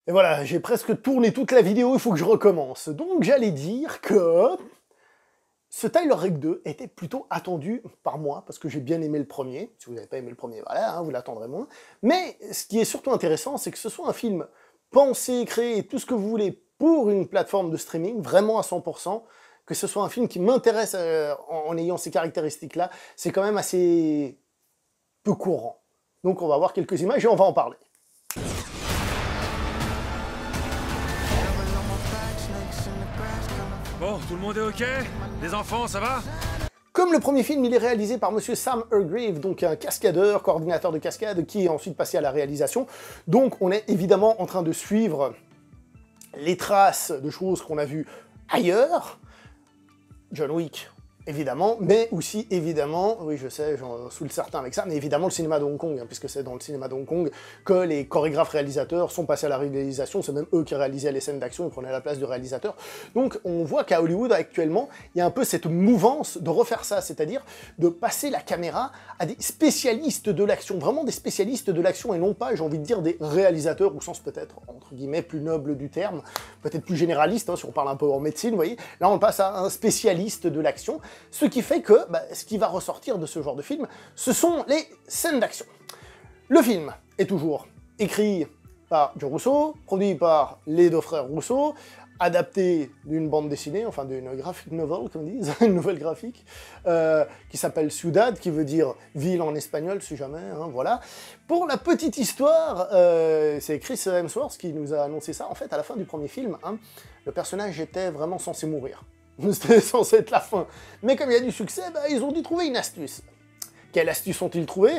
Et voilà, j'ai presque tourné toute la vidéo, il faut que je recommence. Donc j'allais dire que ce Tyler Rake 2 était plutôt attendu par moi, parce que j'ai bien aimé le premier. Si vous n'avez pas aimé le premier, voilà, hein, vous l'attendrez moins. Mais ce qui est surtout intéressant, c'est que ce soit un film pensé, créé, tout ce que vous voulez, pour une plateforme de streaming, vraiment à 100%, que ce soit un film qui m'intéresse en ayant ces caractéristiques-là, c'est quand même assez peu courant. Donc on va voir quelques images et on va en parler. Bon, tout le monde est ok? Les enfants, ça va? Comme le premier film, il est réalisé par monsieur Sam Hargrave, donc un cascadeur, coordinateur de cascade, qui est ensuite passé à la réalisation. Donc on est évidemment en train de suivre les traces de choses qu'on a vues ailleurs. John Wick, évidemment, mais aussi, évidemment, oui je sais, j'en saoule certains avec ça, mais évidemment le cinéma de Hong Kong, hein, puisque c'est dans le cinéma de Hong Kong que les chorégraphes réalisateurs sont passés à la réalisation, c'est même eux qui réalisaient les scènes d'action, ils prenaient la place du réalisateur. Donc on voit qu'à Hollywood actuellement, il y a un peu cette mouvance de refaire ça, c'est-à-dire de passer la caméra à des spécialistes de l'action, vraiment des spécialistes de l'action, et non pas, j'ai envie de dire, des réalisateurs, au sens peut-être, entre guillemets, plus noble du terme, peut-être plus généraliste, hein, si on parle un peu en médecine, vous voyez, là on passe à un spécialiste de l'action, ce qui fait que, ce qui va ressortir de ce genre de film, ce sont les scènes d'action. Le film est toujours écrit par Joe Russo, produit par les deux frères Russo, adapté d'une bande dessinée, enfin d'une graphic novel, comme ils disent, une nouvelle graphique, qui s'appelle Ciudad, qui veut dire ville en espagnol, si jamais, hein, voilà. Pour la petite histoire, c'est Chris Hemsworth qui nous a annoncé ça. En fait, à la fin du premier film, hein, le personnage était vraiment censé mourir. C'était censé être la fin. Mais comme il y a du succès, ils ont dû trouver une astuce. Quelle astuce ont-ils trouvé?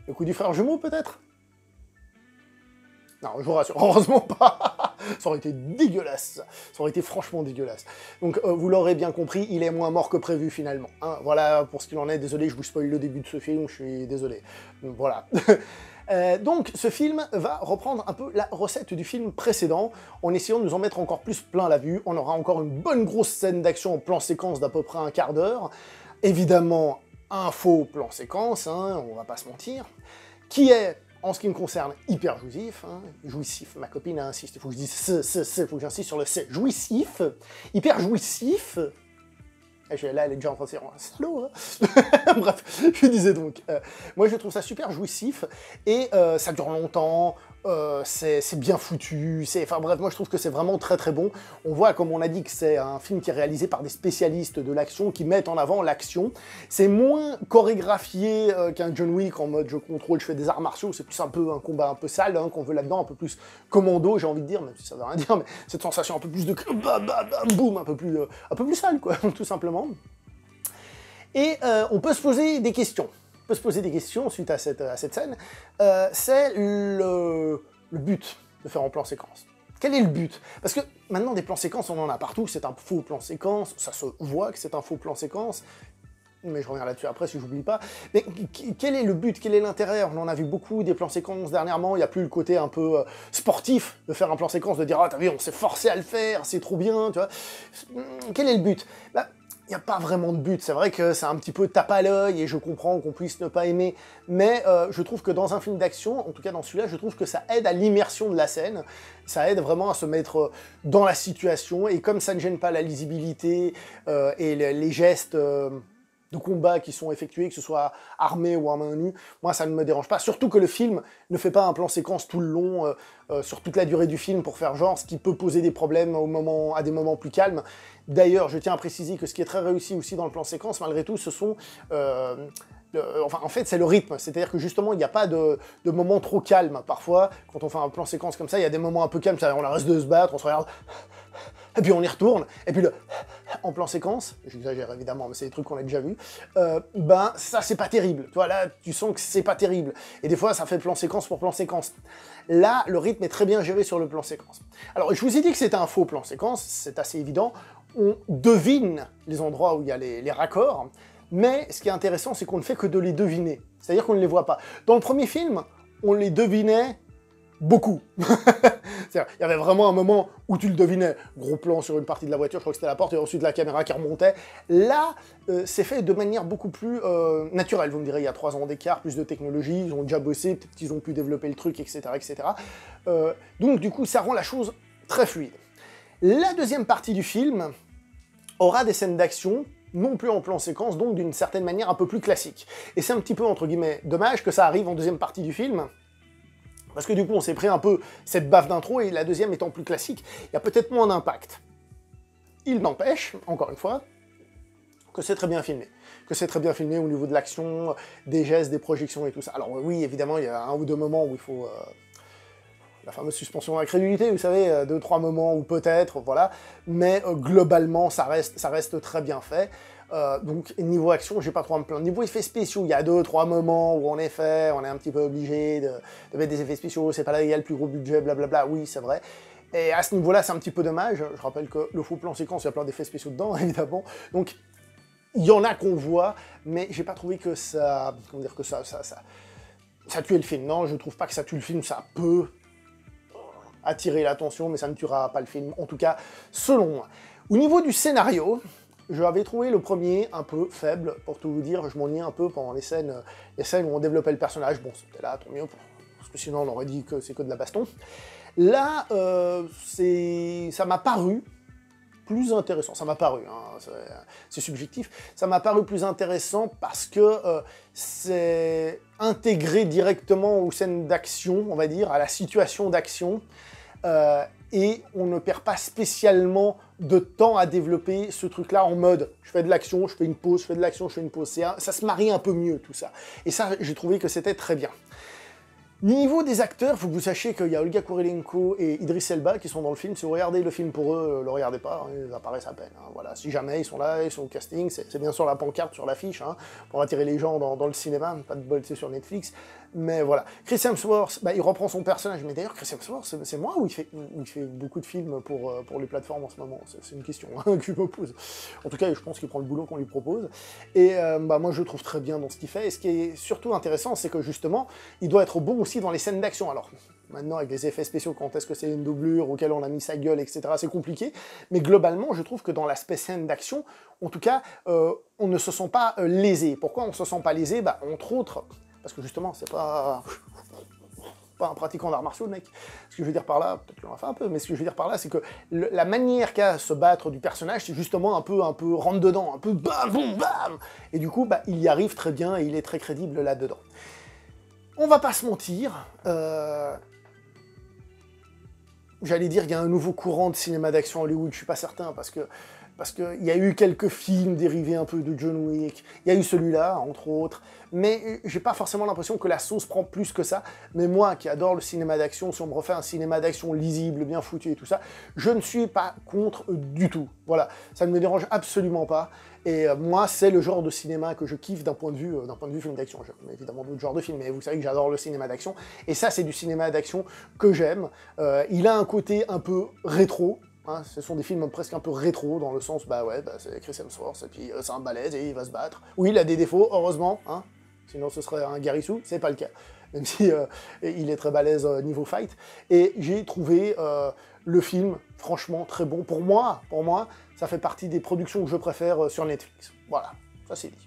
Le coup du frère jumeau, peut-être? Non, je vous rassure, heureusement pas. Ça aurait été dégueulasse. Ça aurait été franchement dégueulasse. Donc, vous l'aurez bien compris, il est moins mort que prévu, finalement. Hein, voilà, pour ce qu'il en est, désolé, je vous spoil le début de ce film, je suis désolé. Donc, voilà. Donc ce film va reprendre un peu la recette du film précédent, en essayant de nous en mettre encore plus plein la vue. On aura encore une bonne grosse scène d'action en plan séquence d'à peu près un quart d'heure. Évidemment, un faux plan séquence, hein, on va pas se mentir, qui est, en ce qui me concerne, hyper jouissif, hein, jouissif, ma copine a insisté, il faut que je dise il faut que j'insiste sur le c'est, jouissif, hyper jouissif. Là, elle est déjà en train de se dire, salaud, hein. Bref, je disais donc, moi je trouve ça super jouissif, et ça dure longtemps, c'est bien foutu, enfin bref, moi je trouve que c'est vraiment très très bon. On voit, comme on a dit, que c'est un film qui est réalisé par des spécialistes de l'action, qui mettent en avant l'action. C'est moins chorégraphié qu'un John Wick, en mode je contrôle, je fais des arts martiaux, c'est plus un peu un combat un peu sale, hein, qu'on veut là-dedans, un peu plus commando, j'ai envie de dire, même si ça veut rien dire, mais cette sensation un peu plus de boum, un peu plus sale, quoi, tout simplement. Et on peut se poser des questions. On peut se poser des questions suite à cette scène. C'est le but de faire en plan séquence. Quel est le but? Parce que maintenant, des plans séquences, on en a partout. C'est un faux plan séquence. Ça se voit que c'est un faux plan séquence. Mais je reviens là-dessus après si j'oublie pas. Mais quel est le but? Quel est l'intérêt? On en a vu beaucoup des plans séquences dernièrement. Il n'y a plus le côté un peu sportif de faire un plan séquence, de dire ah t'as vu, on s'est forcé à le faire, c'est trop bien, tu vois. Quel est le but? Il n'y a pas vraiment de but, c'est vrai que c'est un petit peu tape à l'œil, et je comprends qu'on puisse ne pas aimer, mais je trouve que dans un film d'action, en tout cas dans celui-là, je trouve que ça aide à l'immersion de la scène, ça aide vraiment à se mettre dans la situation, et comme ça ne gêne pas la lisibilité et les gestes de combat qui sont effectués, que ce soit armé ou à main nue, moi ça ne me dérange pas, surtout que le film ne fait pas un plan séquence tout le long, sur toute la durée du film pour faire genre, ce qui peut poser des problèmes à des moments plus calmes. D'ailleurs, je tiens à préciser que ce qui est très réussi aussi dans le plan séquence, malgré tout, ce sont... en fait, c'est le rythme. C'est-à-dire que justement, il n'y a pas de moments trop calmes. Parfois, quand on fait un plan séquence comme ça, il y a des moments un peu calmes. On reste de se battre, on se regarde... Et puis on y retourne, et puis en plan séquence, j'exagère évidemment, mais c'est des trucs qu'on a déjà vus, ça c'est pas terrible, tu vois, là tu sens que c'est pas terrible, et des fois ça fait plan séquence pour plan séquence. Là, le rythme est très bien géré sur le plan séquence. Alors je vous ai dit que c'était un faux plan séquence, c'est assez évident, on devine les endroits où il y a les raccords, mais ce qui est intéressant c'est qu'on ne fait que de les deviner, c'est-à-dire qu'on ne les voit pas. Dans le premier film, on les devinait beaucoup. Il y avait vraiment un moment où tu le devinais. Gros plan sur une partie de la voiture, je crois que c'était la porte, et ensuite la caméra qui remontait. Là, c'est fait de manière beaucoup plus naturelle. Vous me direz, il y a 3 ans d'écart, plus de technologie, ils ont déjà bossé, peut-être qu'ils ont pu développer le truc, etc. etc. Donc du coup, ça rend la chose très fluide. La deuxième partie du film aura des scènes d'action, non plus en plan séquence, donc d'une certaine manière un peu plus classique. Et c'est un petit peu, entre guillemets, dommage que ça arrive en deuxième partie du film, parce que du coup, on s'est pris un peu cette baffe d'intro, et la deuxième étant plus classique, il y a peut-être moins d'impact. Il n'empêche, encore une fois, que c'est très bien filmé. Que c'est très bien filmé au niveau de l'action, des gestes, des projections et tout ça. Alors oui, évidemment, il y a un ou deux moments où il faut... la fameuse suspension d'incrédulité, vous savez, 2-3 moments où peut-être, voilà. Mais globalement, ça reste très bien fait. Donc, niveau action, j'ai pas trop à me plaindre. Niveau effets spéciaux, il y a 2-3 moments où, en effet, on est un petit peu obligé de mettre des effets spéciaux, c'est pas là, il y a le plus gros budget, blablabla, oui, c'est vrai. Et à ce niveau-là, c'est un petit peu dommage. Je rappelle que le faux plan séquence, il y a plein d'effets spéciaux dedans, évidemment. Donc, il y en a qu'on voit, mais j'ai pas trouvé que ça... Comment dire, que ça tuait le film. Non, je trouve pas que ça tue le film, ça peut attirer l'attention, mais ça ne tuera pas le film, en tout cas, selon moi. Au niveau du scénario, je avais trouvé le premier un peu faible, pour tout vous dire, je m'ennuyais un peu pendant les scènes où on développait le personnage. Bon, c'était là, tant mieux, parce que sinon on aurait dit que c'est que de la baston. Là, ça m'a paru plus intéressant, ça m'a paru, hein, c'est subjectif, ça m'a paru plus intéressant parce que c'est intégré directement aux scènes d'action, on va dire, à la situation d'action, et on ne perd pas spécialement de temps à développer ce truc-là en mode je fais de l'action, je fais une pause, je fais de l'action, je fais une pause. Ça se marie un peu mieux tout ça. Et ça, j'ai trouvé que c'était très bien. Niveau des acteurs, il faut que vous sachiez qu'il y a Olga Kurylenko et Idris Elba qui sont dans le film. Si vous regardez le film pour eux, le regardez pas, hein, ils apparaissent à peine. Hein, voilà. Si jamais ils sont là, ils sont au casting, c'est bien sûr la pancarte sur l'affiche, hein, pour attirer les gens dans le cinéma, pas de bol, c'est sur Netflix. Mais voilà. Chris Hemsworth, bah, il reprend son personnage. Mais d'ailleurs, Chris Hemsworth, c'est moi où il fait beaucoup de films pour les plateformes en ce moment. C'est une question hein, que je me pose. En tout cas, je pense qu'il prend le boulot qu'on lui propose. Et bah, moi, je le trouve très bien dans ce qu'il fait. Et ce qui est surtout intéressant, c'est que justement, il doit être bon aussi dans les scènes d'action. Alors, maintenant, avec les effets spéciaux, quand est-ce que c'est une doublure, auquel on a mis sa gueule, etc., c'est compliqué. Mais globalement, je trouve que dans l'aspect scène d'action, en tout cas, on ne se sent pas lésé. Pourquoi on ne se sent pas lésé? Bah, entre autres, parce que justement, c'est pas un pratiquant d'arts martiaux, le mec. Ce que je veux dire par là, peut-être qu'il en a fait un peu, mais ce que je veux dire par là, c'est que la manière qu'a se battre du personnage, c'est justement un peu rentre-dedans, un peu bam, boum, bam. Et du coup, bah, il y arrive très bien et il est très crédible là-dedans. On va pas se mentir, j'allais dire qu'il y a un nouveau courant de cinéma d'action Hollywood, je suis pas certain, parce qu'il y a eu quelques films dérivés un peu de John Wick, il y a eu celui-là, entre autres, mais j'ai pas forcément l'impression que la sauce prend plus que ça. Mais moi, qui adore le cinéma d'action, si on me refait un cinéma d'action lisible, bien foutu et tout ça, je ne suis pas contre du tout. Voilà, ça ne me dérange absolument pas. Et moi, c'est le genre de cinéma que je kiffe d'un point de vue film d'action. J'aime évidemment d'autres genres de films, mais vous savez que j'adore le cinéma d'action. Et ça, c'est du cinéma d'action que j'aime. Il a un côté un peu rétro. Hein, ce sont des films presque un peu rétro, dans le sens, bah ouais, bah c'est Chris Hemsworth, et puis c'est un balèze, et il va se battre. Oui, il a des défauts, heureusement, hein, sinon ce serait un Gary Sue, c'est pas le cas. Même si il est très balèze niveau fight. Et j'ai trouvé le film, franchement, très bon. Pour moi, ça fait partie des productions que je préfère sur Netflix. Voilà, ça c'est dit.